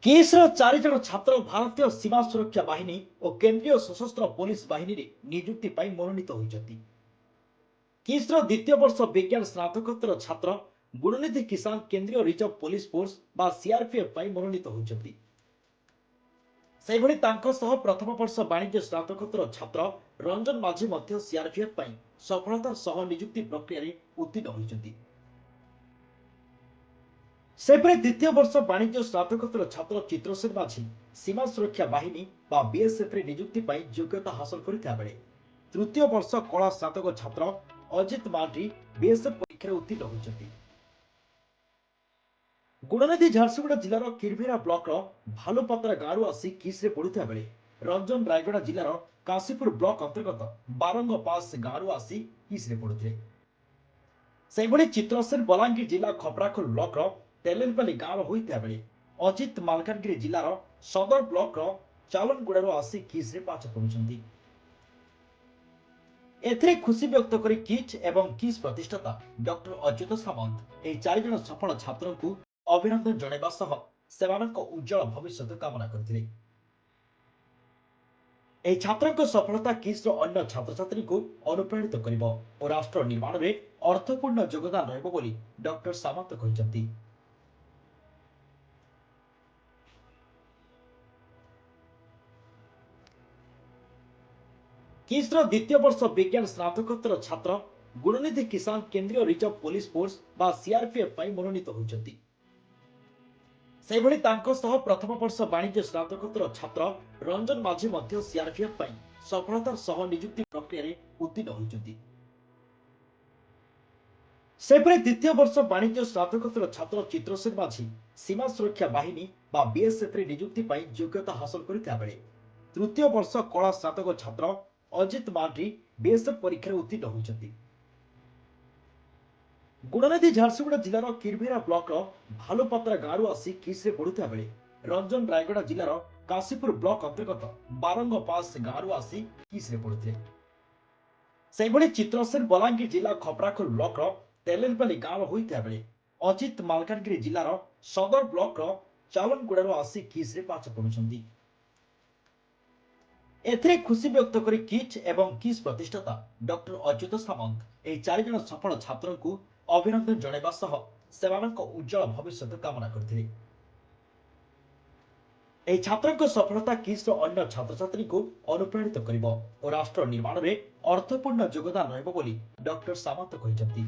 केसर 4 जन छात्र भारतीय सीमा सुरक्षा बाहिनी और केंद्रीय सशस्त्र पुलिस बाहिनी रे नियुक्ति पाई मनोनीत होइछथि। केसर द्वितीय वर्ष विज्ञान स्नातकोत्तर छात्र गुणनिधि किसान केंद्रीय रिजर्व पुलिस फोर्स बा सीआरपीएफ पाई मनोनीत होइछथि। सेहिभଳି तांको सह प्रथम वर्ष वाणिज्य स्नातकोत्तर छात्र रंजन माझी मध्य सीआरपीएफ पाई सफलतार सह नियुक्ति प्रक्रिया रे उत्तीर्ण होइछथि। सेपरे द्वितीय वर्ष वाणिज्य स्नातकोत्तर छात्र चित्रसेन माझी सीमा सुरक्षा बाहिनी बा बीएसएफ रे नियुक्ति पाई योग्यता हासिल करथिया बेले तृतीय वर्ष कला स्नातक छात्र अजित मार्डी बीएसएफ परीक्षा रे उत्तीर्ण होइछथि। गुणनिधि झारसुगुड़ा जिलार किरभिरा ब्लॉक रो भालुपत्रा गाँव आसी किस रे पढ़ुथिया बेले रंजन रायगड़ा जिलार काशीपुर ब्लॉक अंतर्गत बारंग पास गाँव आसी किस रे पढ़ुथिले। सेहिभଳି चित्रसेन बलांगीर जिला खपराखोल ब्लॉक रो तेलेनपाली गाँव होइथिया बेले अजित मालकानगिरी जिलार सदर ब्लॉक रो चालनगुड़ारो आसी किस रे पाठ पढुछंती। एथिरे खुशी व्यक्त करी किच एवं किस प्रतिष्ठाता डॉक्टर अच्युत सामंत एही 4 जन सफल छात्रଙ୍କୁ अभिनंदन जणाइबा सह सेमानक उज्जवल भविष्य कामना करथिले। एही छात्रक सफलता किस रो अन्य छात्र छात्री को अनुप्राणित करिवो और राष्ट्र निर्माण रे अर्थपूर्ण योगदान रहबो बोली डॉक्टर सामंत कहिसंती। किस रो द्वितीय वर्ष विज्ञान स्नातकोत्तर छात्र गुणनिधि किसान केंद्रीय रिजर्व पुलिस फोर्स बा सीआरपीएफ पाई मनोनीत होइछंती। सेहिभଳି तांको सह प्रथम वर्ष वाणिज्य स्नातकोत्तर छात्र रंजन माझी मध्य सीआरपीएफ पाई सफलतार सह नियुक्ति प्रक्रिया रे उत्तीर्ण होइछंती। सेहिभଳି द्वितीय वर्ष वाणिज्य स्नातकोत्तर छात्र चित्रसेन माझी सीमा सुरक्षा बाहिनी बा बीएसएफ रे नियुक्ति पाई योग्यता हासिल करथिया बेले तृतीय वर्ष कला स्नातक छात्र अजित मार्डी बीएसएफ परीक्षा रे उत्तीर्ण होइछंती। गुणनिधि झारसुगुड़ा जिलार किरभिरा ब्लॉक रो भालुपत्रा गाँव आसी किस रे पढ़ुथिया बेले रंजन रायगड़ा जिलार काशीपुर ब्लॉक अंतर्गत बारंग पास गाँव आसी किस रे पढ़ुथिले। सेहिभଳି चित्रसेन बलांगीर जिला खपराखोल ब्लॉक रो तेलेनपाली गाँव होइथिया बेले अजित मालकानगिरी जिलार सदर ब्लॉक रो चालनगुड़ारो आसी किस रे पाठ पढुछंती। एथिरे खुशी व्यक्त करी किच एवं किस प्रतिष्ठाता डॉक्टर अच्युत सामंत एही 4 जन सफल छात्रଙ୍କୁ अभिनंदन जणाइबा सह सेमानक उज्जवल भविष्य कामना करथिले। एही छात्रक सफलता किस रो अन्य छात्र छात्रीଙ୍କୁ अनुप्राणित करिवो और राष्ट्र निर्माण रे अर्थपूर्ण योगदान रहबो बोली डॉक्टर सामंत कहिसंती।